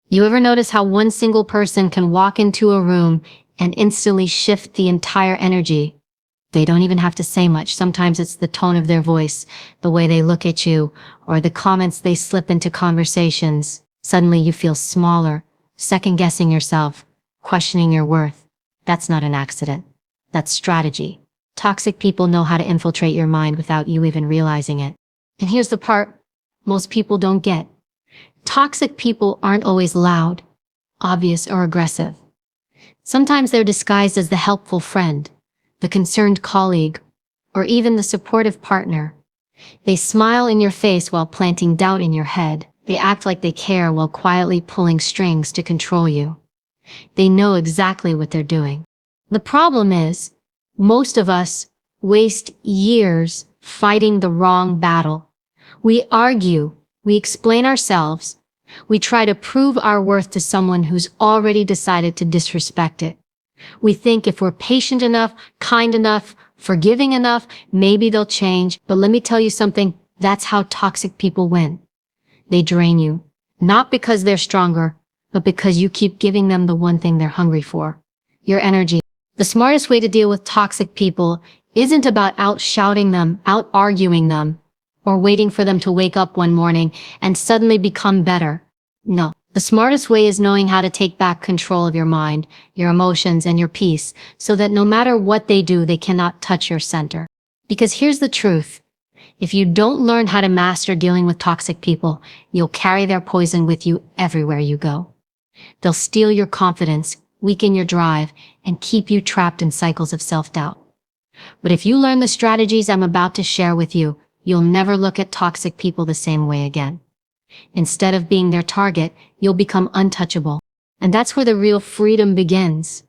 You ever notice how one single person can walk into a room and instantly shift the entire energy? They don't even have to say much. Sometimes it's the tone of their voice, the way they look at you, or the comments they slip into conversations. Suddenly you feel smaller, second-guessing yourself, questioning your worth. That's not an accident. That's strategy. Toxic people know how to infiltrate your mind without you even realizing it. And here's the part most people don't get. Toxic people aren't always loud, obvious, or aggressive. Sometimes they're disguised as the helpful friend, the concerned colleague, or even the supportive partner. They smile in your face while planting doubt in your head. They act like they care while quietly pulling strings to control you. They know exactly what they're doing. The problem is, most of us waste years fighting the wrong battle. We argue, we explain ourselves, we try to prove our worth to someone who's already decided to disrespect it. We think if we're patient enough, kind enough, forgiving enough, maybe they'll change. But let me tell you something, that's how toxic people win. They drain you, not because they're stronger, but because you keep giving them the one thing they're hungry for, your energy. The smartest way to deal with toxic people isn't about out-shouting them, out-arguing them, or waiting for them to wake up one morning and suddenly become better. No. The smartest way is knowing how to take back control of your mind, your emotions, and your peace, so that no matter what they do, they cannot touch your center. Because here's the truth. If you don't learn how to master dealing with toxic people, you'll carry their poison with you everywhere you go. They'll steal your confidence, weaken your drive, and keep you trapped in cycles of self-doubt. But if you learn the strategies I'm about to share with you, you'll never look at toxic people the same way again. Instead of being their target, you'll become untouchable. And that's where the real freedom begins.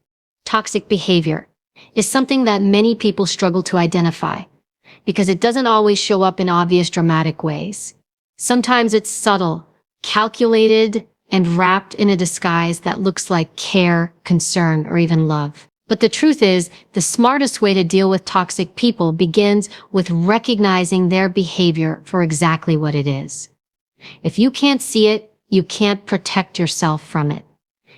Toxic behavior is something that many people struggle to identify because it doesn't always show up in obvious dramatic ways. Sometimes it's subtle, calculated, and wrapped in a disguise that looks like care, concern, or even love. But the truth is, the smartest way to deal with toxic people begins with recognizing their behavior for exactly what it is. If you can't see it, you can't protect yourself from it.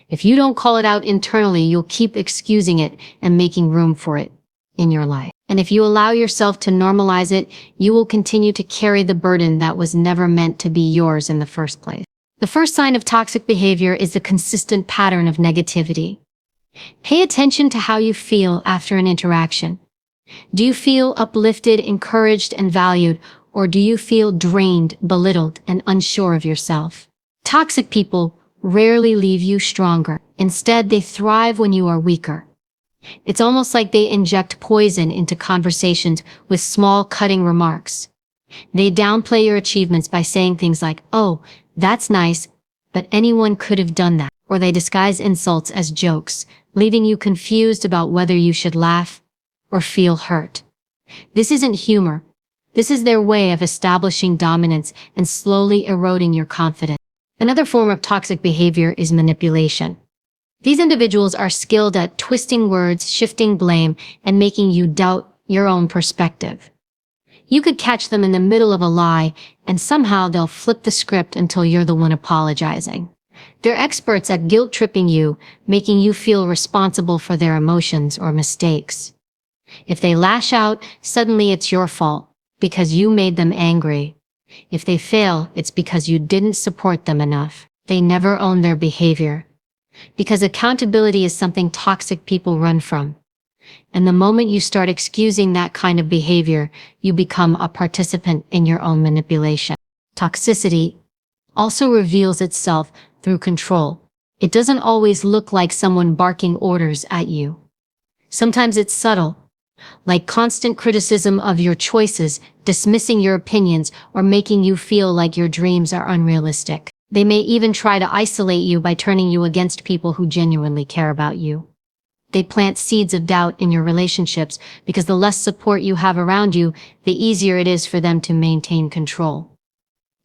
If you don't call it out internally, you'll keep excusing it and making room for it in your life. And if you allow yourself to normalize it, you will continue to carry the burden that was never meant to be yours in the first place. The first sign of toxic behavior is the consistent pattern of negativity. Pay attention to how you feel after an interaction. Do you feel uplifted, encouraged, and valued, or do you feel drained, belittled, and unsure of yourself? Toxic people rarely leave you stronger. Instead, they thrive when you are weaker. It's almost like they inject poison into conversations with small, cutting remarks. They downplay your achievements by saying things like, "Oh, that's nice, but anyone could have done that." Or they disguise insults as jokes, leaving you confused about whether you should laugh or feel hurt. This isn't humor. This is their way of establishing dominance and slowly eroding your confidence. Another form of toxic behavior is manipulation. These individuals are skilled at twisting words, shifting blame, and making you doubt your own perspective. You could catch them in the middle of a lie, and somehow they'll flip the script until you're the one apologizing. They're experts at guilt-tripping you, making you feel responsible for their emotions or mistakes. If they lash out, suddenly it's your fault, because you made them angry. If they fail, it's because you didn't support them enough. They never own their behavior. Because accountability is something toxic people run from. And the moment you start excusing that kind of behavior, you become a participant in your own manipulation. Toxicity also reveals itself through control. It doesn't always look like someone barking orders at you. Sometimes it's subtle, like constant criticism of your choices, dismissing your opinions, or making you feel like your dreams are unrealistic. They may even try to isolate you by turning you against people who genuinely care about you. They plant seeds of doubt in your relationships because the less support you have around you, the easier it is for them to maintain control.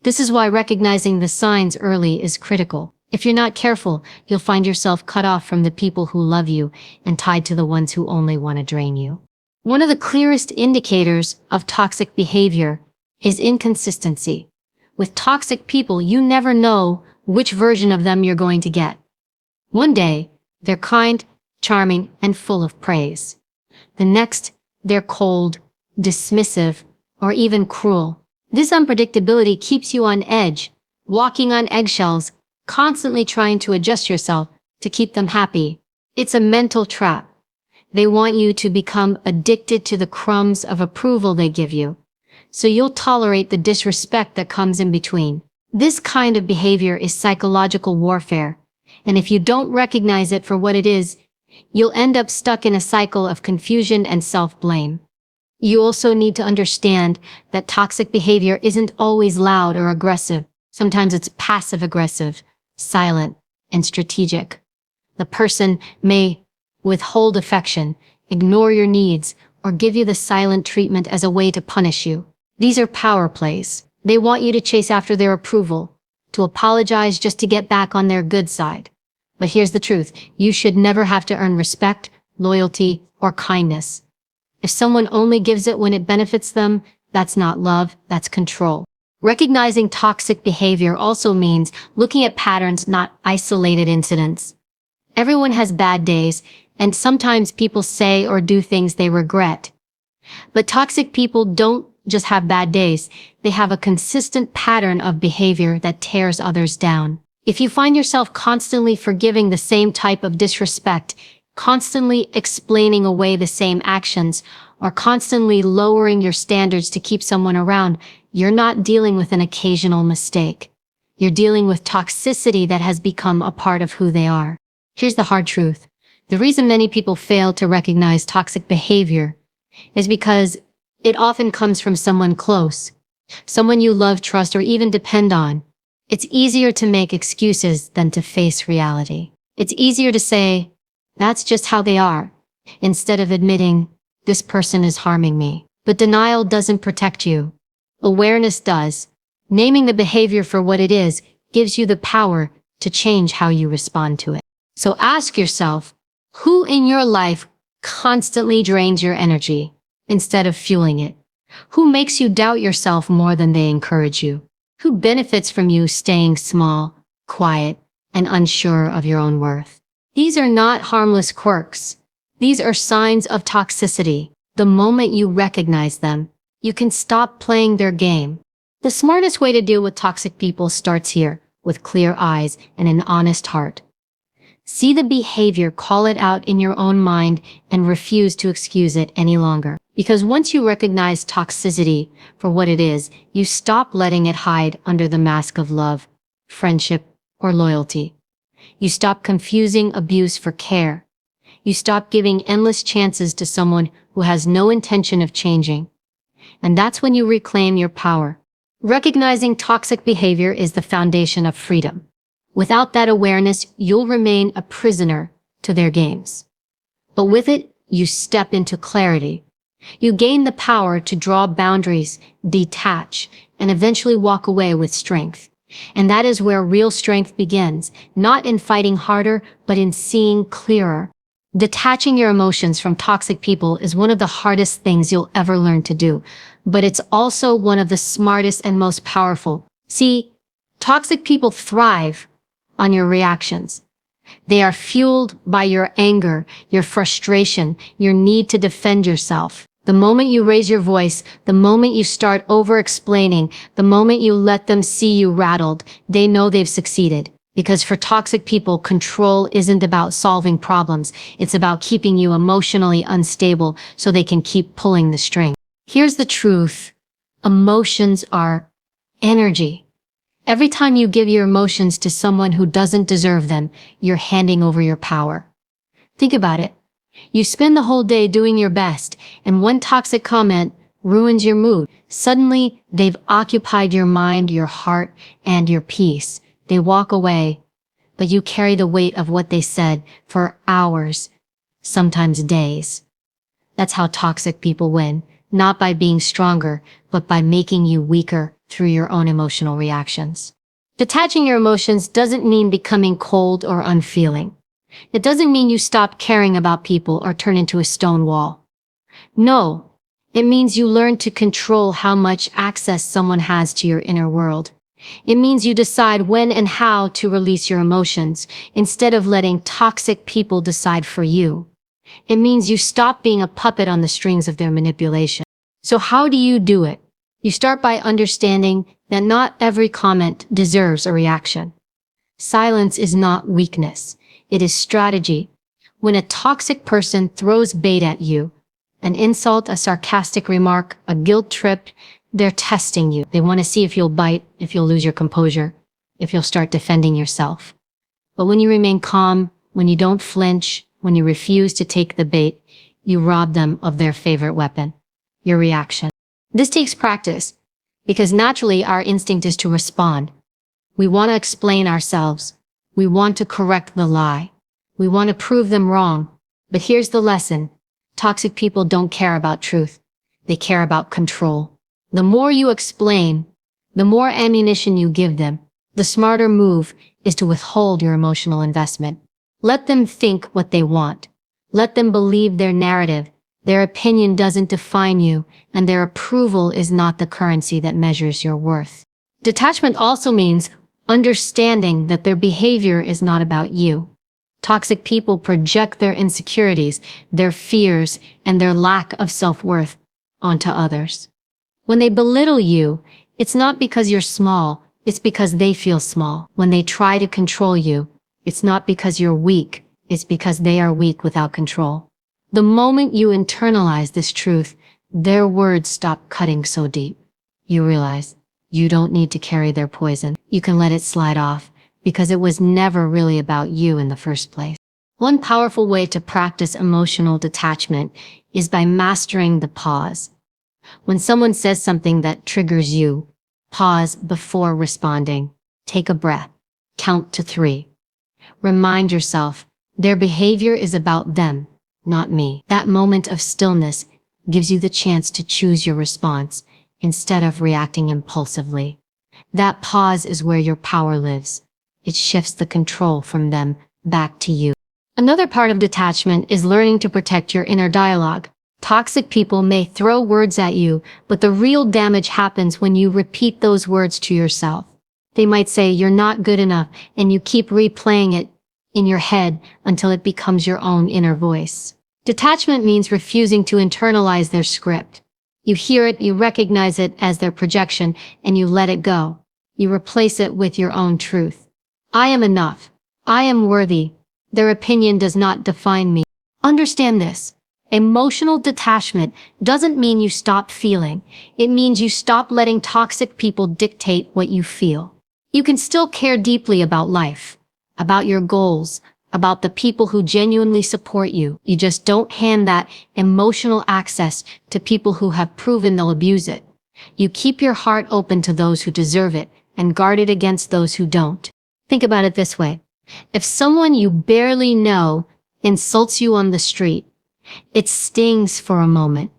This is why recognizing the signs early is critical. If you're not careful, you'll find yourself cut off from the people who love you and tied to the ones who only want to drain you. One of the clearest indicators of toxic behavior is inconsistency. With toxic people, you never know which version of them you're going to get. One day, they're kind, charming, and full of praise. The next, they're cold, dismissive, or even cruel. This unpredictability keeps you on edge, walking on eggshells, constantly trying to adjust yourself to keep them happy. It's a mental trap. They want you to become addicted to the crumbs of approval they give you, so you'll tolerate the disrespect that comes in between. This kind of behavior is psychological warfare, and if you don't recognize it for what it is, you'll end up stuck in a cycle of confusion and self-blame. You also need to understand that toxic behavior isn't always loud or aggressive. Sometimes it's passive-aggressive, silent, and strategic. The person may withhold affection, ignore your needs, or give you the silent treatment as a way to punish you. These are power plays. They want you to chase after their approval, to apologize just to get back on their good side. But here's the truth. You should never have to earn respect, loyalty, or kindness. If someone only gives it when it benefits them, that's not love, that's control. Recognizing toxic behavior also means looking at patterns, not isolated incidents. Everyone has bad days, and sometimes people say or do things they regret. But toxic people don't just have bad days. They have a consistent pattern of behavior that tears others down. If you find yourself constantly forgiving the same type of disrespect, constantly explaining away the same actions, or constantly lowering your standards to keep someone around, you're not dealing with an occasional mistake. You're dealing with toxicity that has become a part of who they are. Here's the hard truth. The reason many people fail to recognize toxic behavior is because it often comes from someone close, someone you love, trust, or even depend on. It's easier to make excuses than to face reality. It's easier to say, that's just how they are, instead of admitting, this person is harming me. But denial doesn't protect you. Awareness does. Naming the behavior for what it is gives you the power to change how you respond to it. So ask yourself, who in your life constantly drains your energy instead of fueling it? Who makes you doubt yourself more than they encourage you? Who benefits from you staying small, quiet, and unsure of your own worth? These are not harmless quirks. These are signs of toxicity. The moment you recognize them, you can stop playing their game. The smartest way to deal with toxic people starts here, with clear eyes and an honest heart. See the behavior, call it out in your own mind, and refuse to excuse it any longer. Because once you recognize toxicity for what it is, you stop letting it hide under the mask of love, friendship, or loyalty. You stop confusing abuse for care. You stop giving endless chances to someone who has no intention of changing. And that's when you reclaim your power. Recognizing toxic behavior is the foundation of freedom. Without that awareness, you'll remain a prisoner to their games. But with it, you step into clarity. You gain the power to draw boundaries, detach, and eventually walk away with strength. And that is where real strength begins, not in fighting harder, but in seeing clearer. Detaching your emotions from toxic people is one of the hardest things you'll ever learn to do, but it's also one of the smartest and most powerful. See, toxic people thrive on your reactions. They are fueled by your anger, your frustration, your need to defend yourself. The moment you raise your voice, the moment you start over-explaining, the moment you let them see you rattled, they know they've succeeded. Because for toxic people, control isn't about solving problems. It's about keeping you emotionally unstable so they can keep pulling the string. Here's the truth. Emotions are energy. Every time you give your emotions to someone who doesn't deserve them, you're handing over your power. Think about it. You spend the whole day doing your best, and one toxic comment ruins your mood. Suddenly, they've occupied your mind, your heart, and your peace. They walk away, but you carry the weight of what they said for hours, sometimes days. That's how toxic people win, not by being stronger, but by making you weaker through your own emotional reactions. Detaching your emotions doesn't mean becoming cold or unfeeling. It doesn't mean you stop caring about people or turn into a stone wall. No, it means you learn to control how much access someone has to your inner world. It means you decide when and how to release your emotions instead of letting toxic people decide for you. It means you stop being a puppet on the strings of their manipulation. So how do you do it? You start by understanding that not every comment deserves a reaction. Silence is not weakness. It is strategy. When a toxic person throws bait at you, an insult, a sarcastic remark, a guilt trip, they're testing you. They want to see if you'll bite, if you'll lose your composure, if you'll start defending yourself. But when you remain calm, when you don't flinch, when you refuse to take the bait, you rob them of their favorite weapon, your reaction. This takes practice because naturally our instinct is to respond. We want to explain ourselves. We want to correct the lie. We want to prove them wrong. But here's the lesson. Toxic people don't care about truth. They care about control. The more you explain, the more ammunition you give them. The smarter move is to withhold your emotional investment. Let them think what they want. Let them believe their narrative. Their opinion doesn't define you, and their approval is not the currency that measures your worth. Detachment also means understanding that their behavior is not about you. Toxic people project their insecurities, their fears, and their lack of self-worth onto others. When they belittle you, it's not because you're small, it's because they feel small. When they try to control you, it's not because you're weak, it's because they are weak without control. The moment you internalize this truth, their words stop cutting so deep. You realize you don't need to carry their poison. You can let it slide off because it was never really about you in the first place. One powerful way to practice emotional detachment is by mastering the pause. When someone says something that triggers you, pause before responding. Take a breath. Count to 3. Remind yourself, their behavior is about them, not me. That moment of stillness gives you the chance to choose your response instead of reacting impulsively. That pause is where your power lives. It shifts the control from them back to you. Another part of detachment is learning to protect your inner dialogue. Toxic people may throw words at you, but the real damage happens when you repeat those words to yourself. They might say, "You're not good enough," and you keep replaying it in your head until it becomes your own inner voice. Detachment means refusing to internalize their script. You hear it, you recognize it as their projection, and you let it go. You replace it with your own truth. I am enough. I am worthy. Their opinion does not define me. Understand this. Emotional detachment doesn't mean you stop feeling. It means you stop letting toxic people dictate what you feel. You can still care deeply about life, about your goals, about the people who genuinely support you. You just don't hand that emotional access to people who have proven they'll abuse it. You keep your heart open to those who deserve it and guard it against those who don't. Think about it this way. If someone you barely know insults you on the street, it stings for a moment,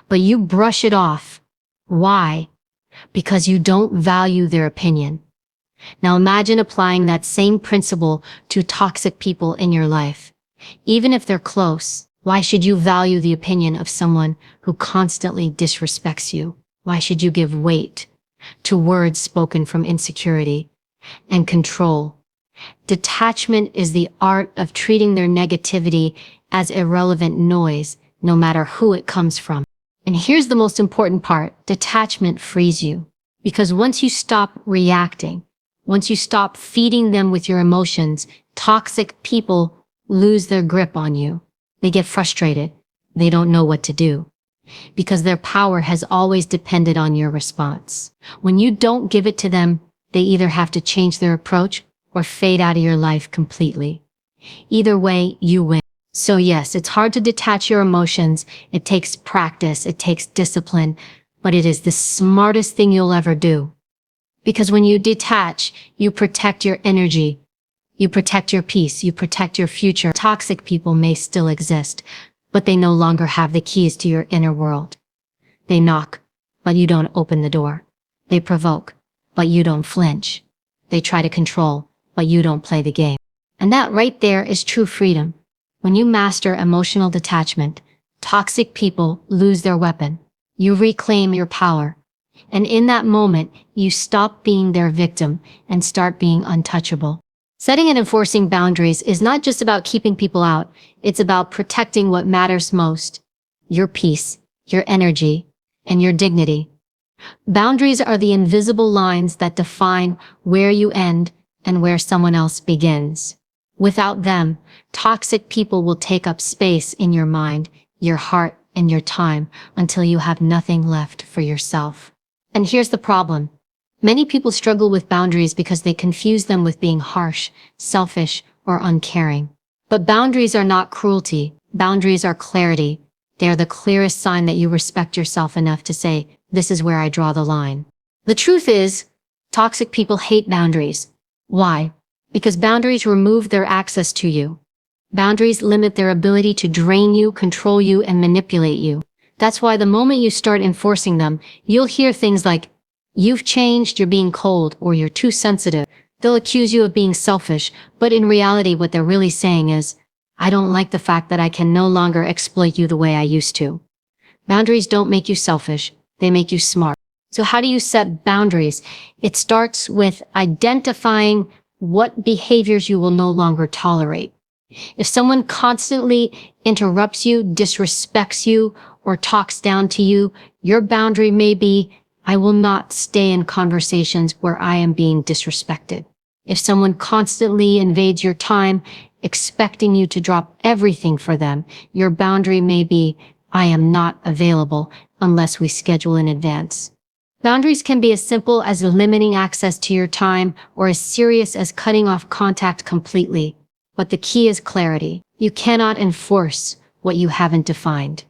but you brush it off. Why? Because you don't value their opinion. Now imagine applying that same principle to toxic people in your life. Even if they're close, why should you value the opinion of someone who constantly disrespects you? Why should you give weight to words spoken from insecurity and control? Detachment is the art of treating their negativity as irrelevant noise, no matter who it comes from. And here's the most important part. Detachment frees you. Because once you stop reacting, once you stop feeding them with your emotions, toxic people lose their grip on you. They get frustrated. They don't know what to do. Because their power has always depended on your response. When you don't give it to them, they either have to change their approach or fade out of your life completely. Either way, you win. So yes, it's hard to detach your emotions. It takes practice. It takes discipline. But it is the smartest thing you'll ever do. Because when you detach, you protect your energy. You protect your peace. You protect your future. Toxic people may still exist, but they no longer have the keys to your inner world. They knock, but you don't open the door. They provoke, but you don't flinch. They try to control, but you don't play the game. And that right there is true freedom. When you master emotional detachment, toxic people lose their weapon. You reclaim your power. And in that moment, you stop being their victim and start being untouchable. Setting and enforcing boundaries is not just about keeping people out, it's about protecting what matters most: your peace, your energy, and your dignity. Boundaries are the invisible lines that define where you end and where someone else begins. Without them, toxic people will take up space in your mind, your heart, and your time until you have nothing left for yourself. And here's the problem. Many people struggle with boundaries because they confuse them with being harsh, selfish, or uncaring. But boundaries are not cruelty. Boundaries are clarity. They are the clearest sign that you respect yourself enough to say, "This is where I draw the line." The truth is, toxic people hate boundaries. Why? Because boundaries remove their access to you. Boundaries limit their ability to drain you, control you, and manipulate you. That's why the moment you start enforcing them, you'll hear things like, "You've changed, you're being cold," or "You're too sensitive." They'll accuse you of being selfish, but in reality what they're really saying is, "I don't like the fact that I can no longer exploit you the way I used to." Boundaries don't make you selfish, they make you smart. So how do you set boundaries? It starts with identifying what behaviors you will no longer tolerate. If someone constantly interrupts you, disrespects you, or talks down to you, your boundary may be, "I will not stay in conversations where I am being disrespected." If someone constantly invades your time, expecting you to drop everything for them, your boundary may be, "I am not available unless we schedule in advance." Boundaries can be as simple as limiting access to your time or as serious as cutting off contact completely. But the key is clarity. You cannot enforce what you haven't defined.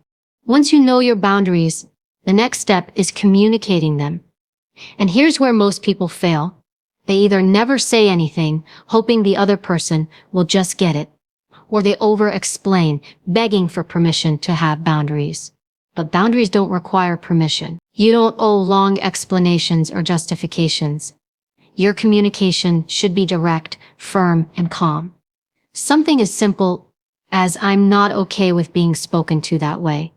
Once you know your boundaries, the next step is communicating them. And here's where most people fail. They either never say anything, hoping the other person will just get it, or they over-explain, begging for permission to have boundaries. But boundaries don't require permission. You don't owe long explanations or justifications. Your communication should be direct, firm, and calm. Something as simple as, "I'm not okay with being spoken to that way,"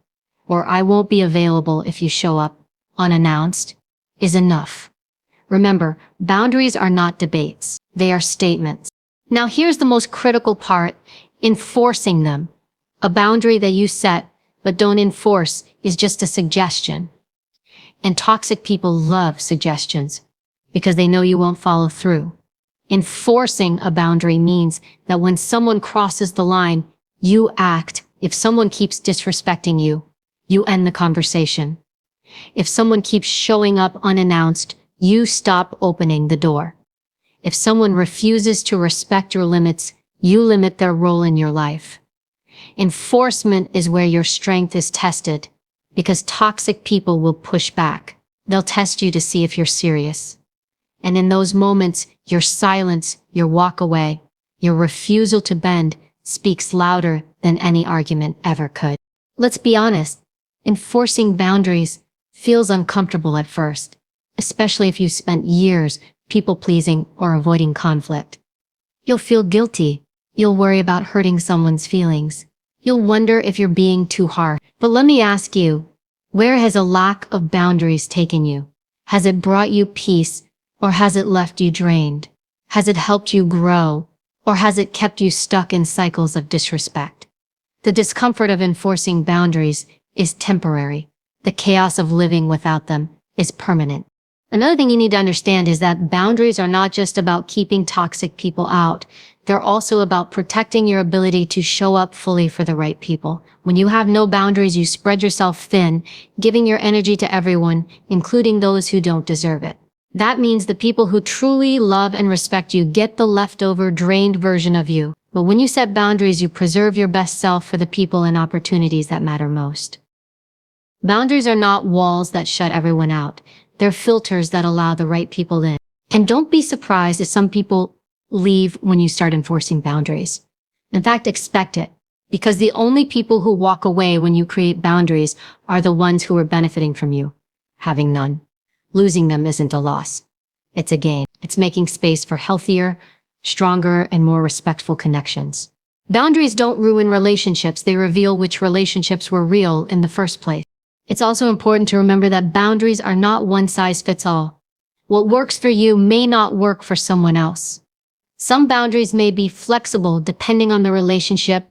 or "I won't be available if you show up unannounced," is enough. Remember, boundaries are not debates. They are statements. Now here's the most critical part: enforcing them. A boundary that you set but don't enforce is just a suggestion. And toxic people love suggestions because they know you won't follow through. Enforcing a boundary means that when someone crosses the line, you act. If someone keeps disrespecting you, you end the conversation. If someone keeps showing up unannounced, you stop opening the door. If someone refuses to respect your limits, you limit their role in your life. Enforcement is where your strength is tested, because toxic people will push back. They'll test you to see if you're serious. And in those moments, your silence, your walk away, your refusal to bend speaks louder than any argument ever could. Let's be honest, enforcing boundaries feels uncomfortable at first, especially if you spent years people-pleasing or avoiding conflict. You'll feel guilty. You'll worry about hurting someone's feelings. You'll wonder if you're being too hard. But let me ask you, where has a lack of boundaries taken you? Has it brought you peace, or has it left you drained? Has it helped you grow, or has it kept you stuck in cycles of disrespect? The discomfort of enforcing boundaries is temporary. The chaos of living without them is permanent. Another thing you need to understand is that boundaries are not just about keeping toxic people out. They're also about protecting your ability to show up fully for the right people. When you have no boundaries, you spread yourself thin, giving your energy to everyone, including those who don't deserve it. That means the people who truly love and respect you get the leftover, drained version of you. But when you set boundaries, you preserve your best self for the people and opportunities that matter most. Boundaries are not walls that shut everyone out. They're filters that allow the right people in. And don't be surprised if some people leave when you start enforcing boundaries. In fact, expect it, because the only people who walk away when you create boundaries are the ones who are benefiting from you having none. Losing them isn't a loss. It's a gain. It's making space for healthier, stronger, and more respectful connections. Boundaries don't ruin relationships. They reveal which relationships were real in the first place. It's also important to remember that boundaries are not one size fits all. What works for you may not work for someone else. Some boundaries may be flexible depending on the relationship,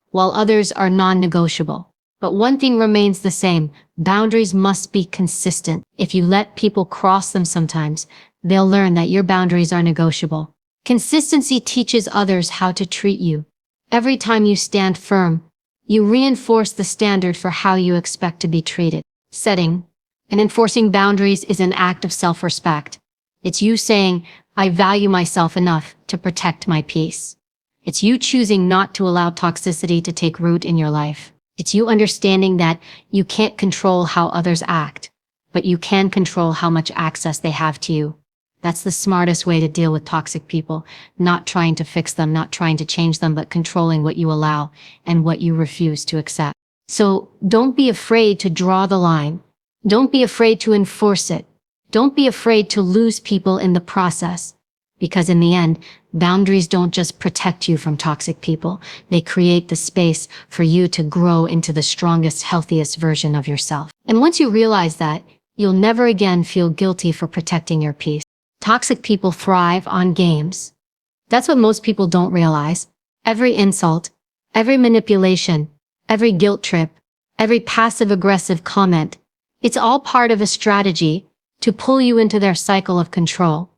while others are non-negotiable. But one thing remains the same: boundaries must be consistent. If you let people cross them sometimes, they'll learn that your boundaries are negotiable. Consistency teaches others how to treat you. Every time you stand firm, you reinforce the standard for how you expect to be treated. Setting and enforcing boundaries is an act of self-respect. It's you saying, "I value myself enough to protect my peace." It's you choosing not to allow toxicity to take root in your life. It's you understanding that you can't control how others act, but you can control how much access they have to you. That's the smartest way to deal with toxic people, not trying to fix them, not trying to change them, but controlling what you allow and what you refuse to accept. So don't be afraid to draw the line. Don't be afraid to enforce it. Don't be afraid to lose people in the process. Because in the end, boundaries don't just protect you from toxic people. They create the space for you to grow into the strongest, healthiest version of yourself. And once you realize that, you'll never again feel guilty for protecting your peace. Toxic people thrive on games. That's what most people don't realize. Every insult, every manipulation, every guilt trip, every passive-aggressive comment, it's all part of a strategy to pull you into their cycle of control.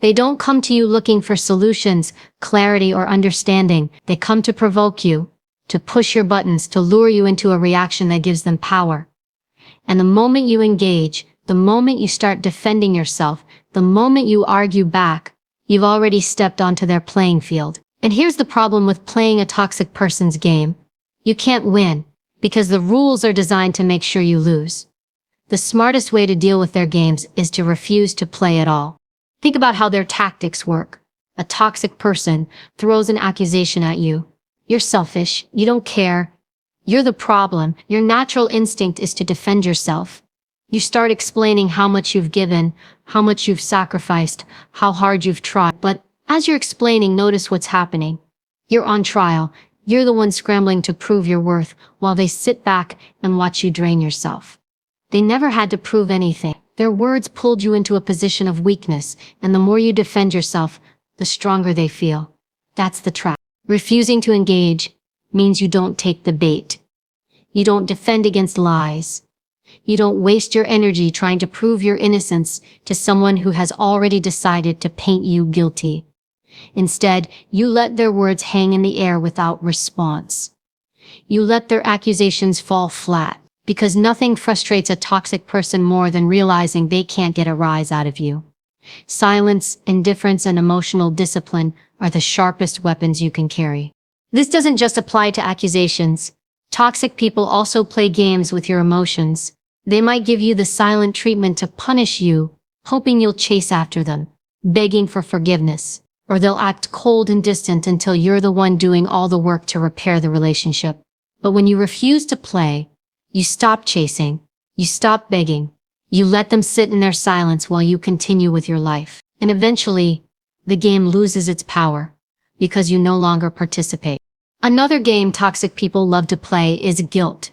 They don't come to you looking for solutions, clarity, or understanding. They come to provoke you, to push your buttons, to lure you into a reaction that gives them power. And the moment you engage, the moment you start defending yourself, the moment you argue back, you've already stepped onto their playing field. And here's the problem with playing a toxic person's game. You can't win, because the rules are designed to make sure you lose. The smartest way to deal with their games is to refuse to play at all. Think about how their tactics work. A toxic person throws an accusation at you. You're selfish. You don't care. You're the problem. Your natural instinct is to defend yourself. You start explaining how much you've given, how much you've sacrificed, how hard you've tried. But as you're explaining, notice what's happening. You're on trial. You're the one scrambling to prove your worth, while they sit back and watch you drain yourself. They never had to prove anything. Their words pulled you into a position of weakness, and the more you defend yourself, the stronger they feel. That's the trap. Refusing to engage means you don't take the bait. You don't defend against lies. You don't waste your energy trying to prove your innocence to someone who has already decided to paint you guilty. Instead, you let their words hang in the air without response. You let their accusations fall flat, because nothing frustrates a toxic person more than realizing they can't get a rise out of you. Silence, indifference, and emotional discipline are the sharpest weapons you can carry. This doesn't just apply to accusations. Toxic people also play games with your emotions. They might give you the silent treatment to punish you, hoping you'll chase after them, begging for forgiveness. Or they'll act cold and distant until you're the one doing all the work to repair the relationship. But when you refuse to play, you stop chasing, you stop begging, you let them sit in their silence while you continue with your life. And eventually, the game loses its power, because you no longer participate. Another game toxic people love to play is guilt.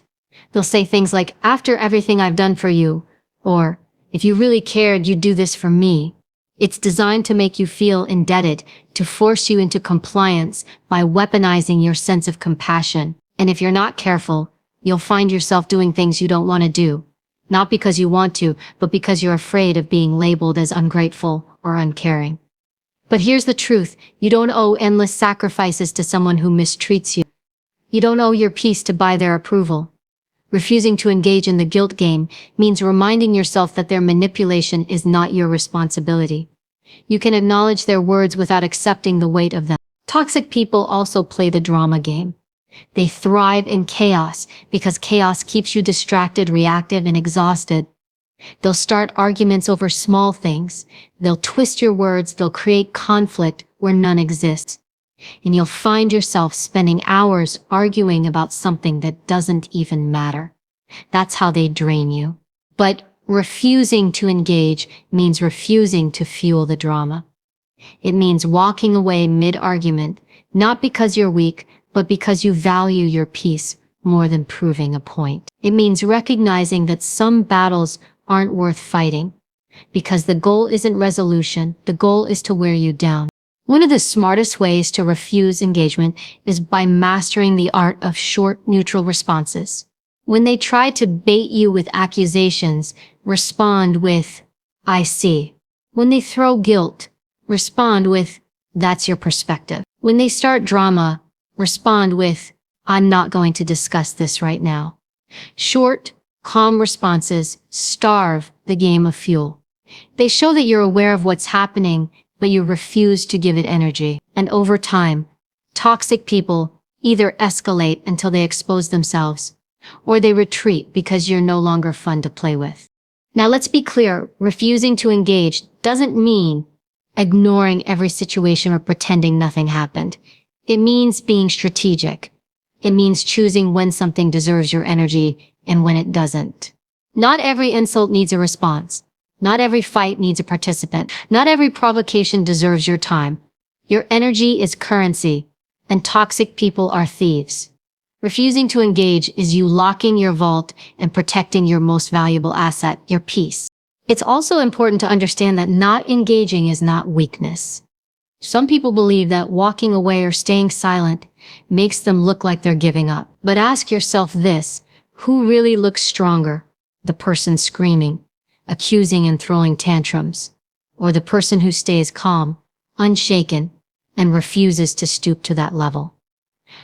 They'll say things like, "After everything I've done for you," or, "If you really cared, you'd do this for me." It's designed to make you feel indebted, to force you into compliance by weaponizing your sense of compassion. And if you're not careful, you'll find yourself doing things you don't want to do. Not because you want to, but because you're afraid of being labeled as ungrateful or uncaring. But here's the truth: you don't owe endless sacrifices to someone who mistreats you. You don't owe your peace to buy their approval. Refusing to engage in the guilt game means reminding yourself that their manipulation is not your responsibility. You can acknowledge their words without accepting the weight of them. Toxic people also play the drama game. They thrive in chaos because chaos keeps you distracted, reactive, and exhausted. They'll start arguments over small things. They'll twist your words. They'll create conflict where none exists. And you'll find yourself spending hours arguing about something that doesn't even matter. That's how they drain you. But refusing to engage means refusing to fuel the drama. It means walking away mid-argument, not because you're weak, but because you value your peace more than proving a point. It means recognizing that some battles aren't worth fighting, because the goal isn't resolution, the goal is to wear you down. One of the smartest ways to refuse engagement is by mastering the art of short, neutral responses. When they try to bait you with accusations, respond with, "I see." When they throw guilt, respond with, "That's your perspective." When they start drama, respond with, "I'm not going to discuss this right now." Short, calm responses starve the game of fuel. They show that you're aware of what's happening, but you refuse to give it energy. And over time, toxic people either escalate until they expose themselves, or they retreat because you're no longer fun to play with. Now let's be clear, refusing to engage doesn't mean ignoring every situation or pretending nothing happened. It means being strategic. It means choosing when something deserves your energy and when it doesn't. Not every insult needs a response. Not every fight needs a participant. Not every provocation deserves your time. Your energy is currency, and toxic people are thieves. Refusing to engage is you locking your vault and protecting your most valuable asset, your peace. It's also important to understand that not engaging is not weakness. Some people believe that walking away or staying silent makes them look like they're giving up. But ask yourself this, who really looks stronger? The person screaming, accusing and throwing tantrums, or the person who stays calm, unshaken, and refuses to stoop to that level?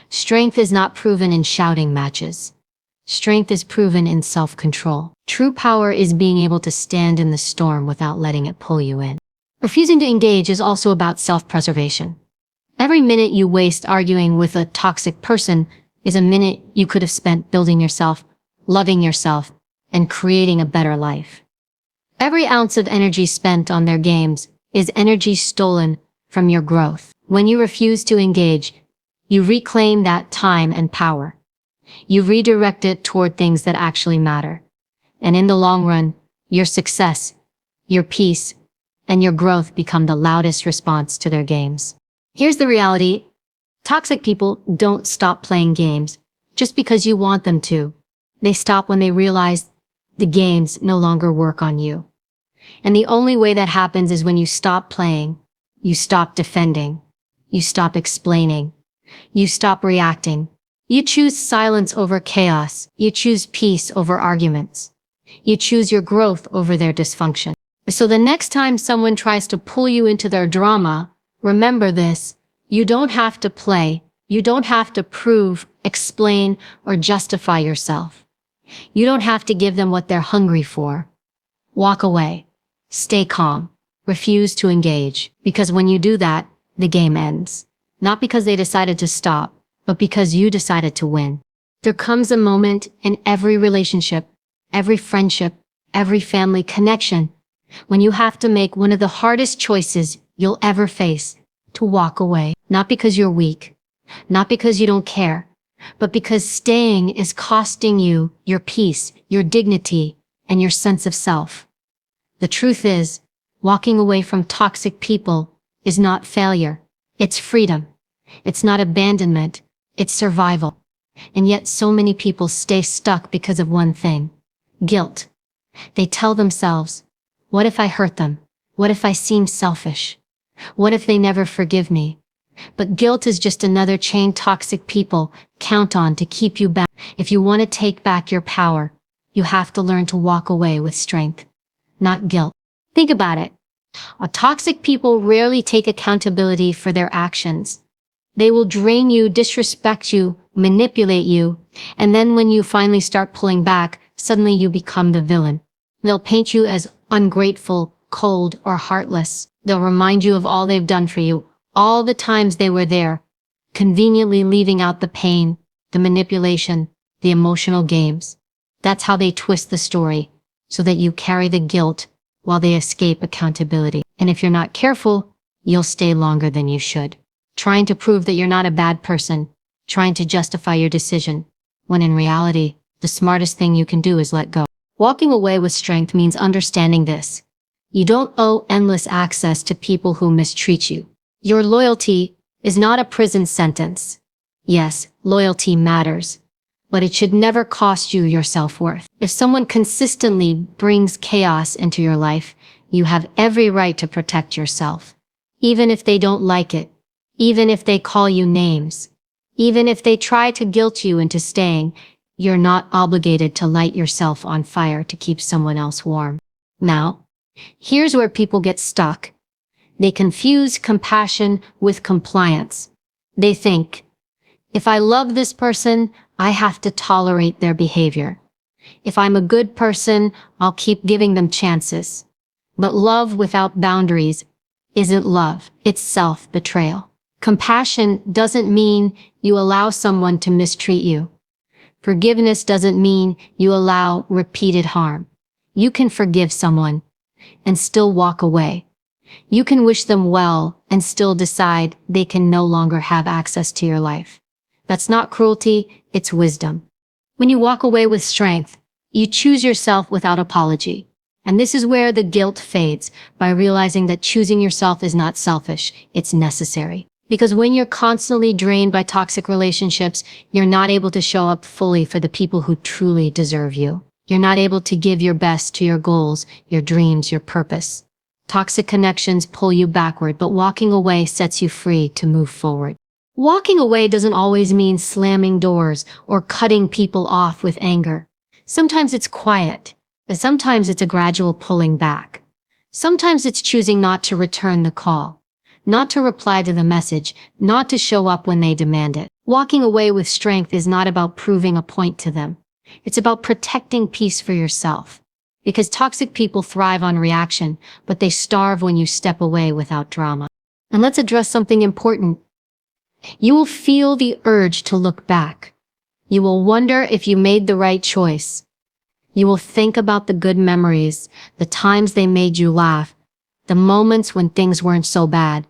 Strength is not proven in shouting matches. Strength is proven in self-control. True power is being able to stand in the storm without letting it pull you in. Refusing to engage is also about self-preservation. Every minute you waste arguing with a toxic person is a minute you could have spent building yourself, loving yourself, and creating a better life. Every ounce of energy spent on their games is energy stolen from your growth. When you refuse to engage, you reclaim that time and power. You redirect it toward things that actually matter. And in the long run, your success, your peace, and your growth become the loudest response to their games. Here's the reality. Toxic people don't stop playing games just because you want them to. They stop when they realize the games no longer work on you. And the only way that happens is when you stop playing, you stop defending, you stop explaining, you stop reacting. You choose silence over chaos. You choose peace over arguments. You choose your growth over their dysfunction. So the next time someone tries to pull you into their drama, remember this. You don't have to play. You don't have to prove, explain, or justify yourself. You don't have to give them what they're hungry for. Walk away. Stay calm. Refuse to engage. Because when you do that, the game ends. Not because they decided to stop, but because you decided to win. There comes a moment in every relationship, every friendship, every family connection, when you have to make one of the hardest choices you'll ever face, to walk away. Not because you're weak, not because you don't care, but because staying is costing you your peace, your dignity, and your sense of self. The truth is, walking away from toxic people is not failure. It's freedom. It's not abandonment. It's survival. And yet so many people stay stuck because of one thing: guilt. They tell themselves, what if I hurt them? What if I seem selfish? What if they never forgive me? But guilt is just another chain toxic people count on to keep you back. If you want to take back your power, you have to learn to walk away with strength, not guilt. Think about it. Toxic people rarely take accountability for their actions. They will drain you, disrespect you, manipulate you, and then when you finally start pulling back, suddenly you become the villain. They'll paint you as ungrateful, cold, or heartless. They'll remind you of all they've done for you, all the times they were there, conveniently leaving out the pain, the manipulation, the emotional games. That's how they twist the story, so that you carry the guilt while they escape accountability. And if you're not careful, you'll stay longer than you should, trying to prove that you're not a bad person, trying to justify your decision, when in reality, the smartest thing you can do is let go. Walking away with strength means understanding this. You don't owe endless access to people who mistreat you. Your loyalty is not a prison sentence. Yes, loyalty matters, but it should never cost you your self-worth. If someone consistently brings chaos into your life, you have every right to protect yourself. Even if they don't like it, even if they call you names, even if they try to guilt you into staying, you're not obligated to light yourself on fire to keep someone else warm. Now, here's where people get stuck. They confuse compassion with compliance. They think, if I love this person, I have to tolerate their behavior. If I'm a good person, I'll keep giving them chances. But love without boundaries isn't love, it's self-betrayal. Compassion doesn't mean you allow someone to mistreat you. Forgiveness doesn't mean you allow repeated harm. You can forgive someone and still walk away. You can wish them well and still decide they can no longer have access to your life. That's not cruelty, it's wisdom. When you walk away with strength, you choose yourself without apology. And this is where the guilt fades, by realizing that choosing yourself is not selfish, it's necessary. Because when you're constantly drained by toxic relationships, you're not able to show up fully for the people who truly deserve you. You're not able to give your best to your goals, your dreams, your purpose. Toxic connections pull you backward, but walking away sets you free to move forward. Walking away doesn't always mean slamming doors or cutting people off with anger. Sometimes it's quiet, but sometimes it's a gradual pulling back. Sometimes it's choosing not to return the call, not to reply to the message, not to show up when they demand it. Walking away with strength is not about proving a point to them. It's about protecting peace for yourself. Because toxic people thrive on reaction, but they starve when you step away without drama. And let's address something important. You will feel the urge to look back. You will wonder if you made the right choice. You will think about the good memories, the times they made you laugh, the moments when things weren't so bad.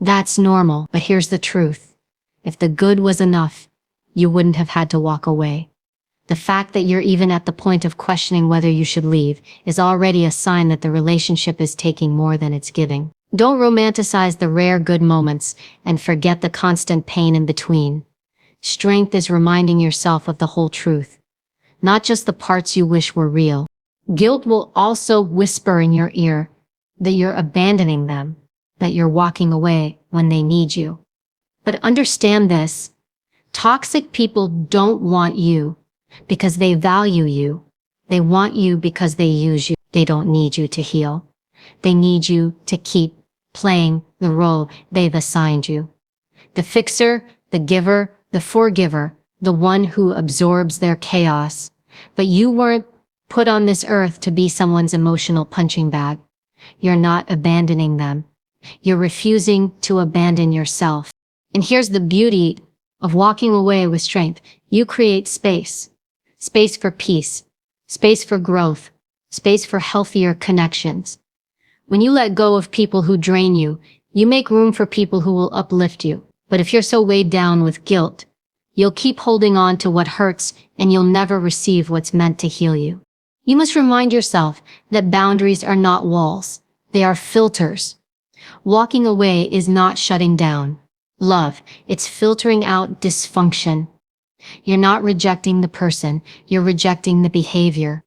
That's normal, but here's the truth. If the good was enough, you wouldn't have had to walk away. The fact that you're even at the point of questioning whether you should leave is already a sign that the relationship is taking more than it's giving. Don't romanticize the rare good moments and forget the constant pain in between. Strength is reminding yourself of the whole truth, not just the parts you wish were real. Guilt will also whisper in your ear that you're abandoning them, that you're walking away when they need you. But understand this, toxic people don't want you because they value you. They want you because they use you. They don't need you to heal. They need you to keep playing the role they've assigned you. The fixer, the giver, the forgiver, the one who absorbs their chaos. But you weren't put on this earth to be someone's emotional punching bag. You're not abandoning them. You're refusing to abandon yourself. And here's the beauty of walking away with strength. You create space. Space for peace. Space for growth. Space for healthier connections. When you let go of people who drain you, you make room for people who will uplift you. But if you're so weighed down with guilt, you'll keep holding on to what hurts and you'll never receive what's meant to heal you. You must remind yourself that boundaries are not walls. They are filters. Walking away is not shutting down love. It's filtering out dysfunction. You're not rejecting the person. You're rejecting the behavior.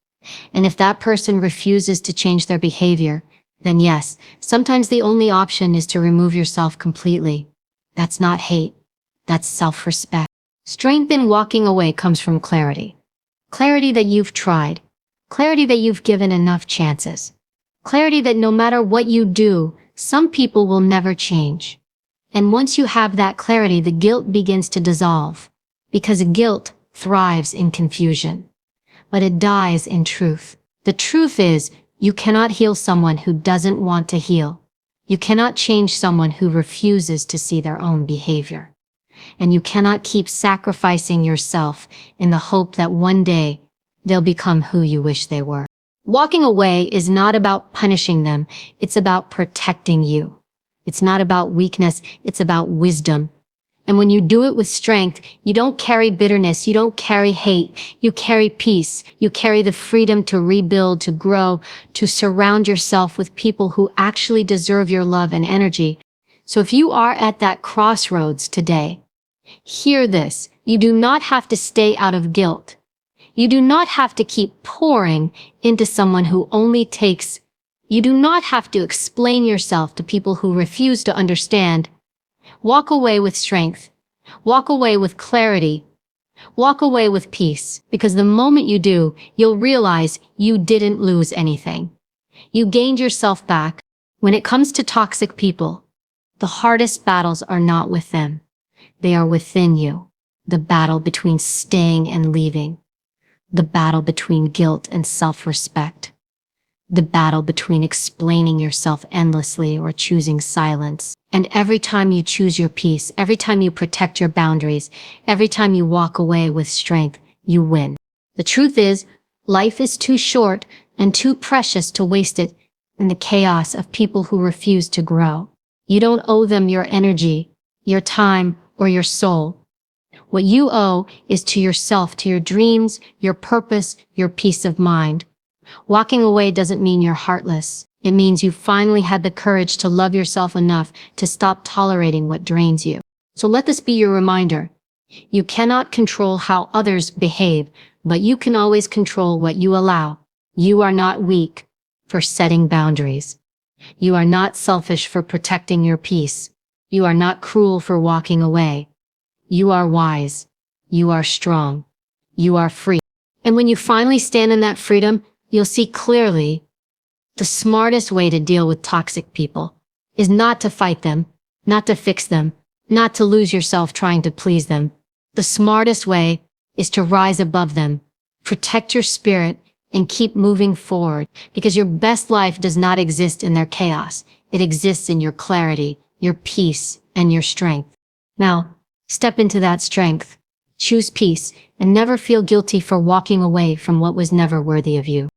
And if that person refuses to change their behavior, then yes, sometimes the only option is to remove yourself completely. That's not hate. That's self-respect. Strength in walking away comes from clarity. Clarity that you've tried. Clarity that you've given enough chances. Clarity that no matter what you do, some people will never change. And once you have that clarity, the guilt begins to dissolve. Because guilt thrives in confusion. But it dies in truth. The truth is, you cannot heal someone who doesn't want to heal. You cannot change someone who refuses to see their own behavior. And you cannot keep sacrificing yourself in the hope that one day they'll become who you wish they were. Walking away is not about punishing them. It's about protecting you. It's not about weakness. It's about wisdom. And when you do it with strength, you don't carry bitterness. You don't carry hate. You carry peace. You carry the freedom to rebuild, to grow, to surround yourself with people who actually deserve your love and energy. So if you are at that crossroads today, Hear this. You do not have to stay out of guilt. You do not have to keep pouring into someone who only takes. You do not have to explain yourself to people who refuse to understand. Walk away with strength. Walk away with clarity. Walk away with peace, because the moment you do, you'll realize you didn't lose anything. You gained yourself back. When it comes to toxic people, the hardest battles are not with them. They are within you. The battle between staying and leaving. The battle between guilt and self-respect. The battle between explaining yourself endlessly or choosing silence. And every time you choose your peace, every time you protect your boundaries, every time you walk away with strength, you win. The truth is, life is too short and too precious to waste it in the chaos of people who refuse to grow. You don't owe them your energy, your time, or your soul. What you owe is to yourself, to your dreams, your purpose, your peace of mind. Walking away doesn't mean you're heartless. It means you finally had the courage to love yourself enough to stop tolerating what drains you. So let this be your reminder. You cannot control how others behave, but you can always control what you allow. You are not weak for setting boundaries. You are not selfish for protecting your peace. You are not cruel for walking away. You are wise. You are strong. You are free. And when you finally stand in that freedom, you'll see clearly the smartest way to deal with toxic people is not to fight them, not to fix them, not to lose yourself trying to please them. The smartest way is to rise above them, protect your spirit, and keep moving forward, because your best life does not exist in their chaos. It exists in your clarity, your peace, and your strength. Now, step into that strength, choose peace, and never feel guilty for walking away from what was never worthy of you.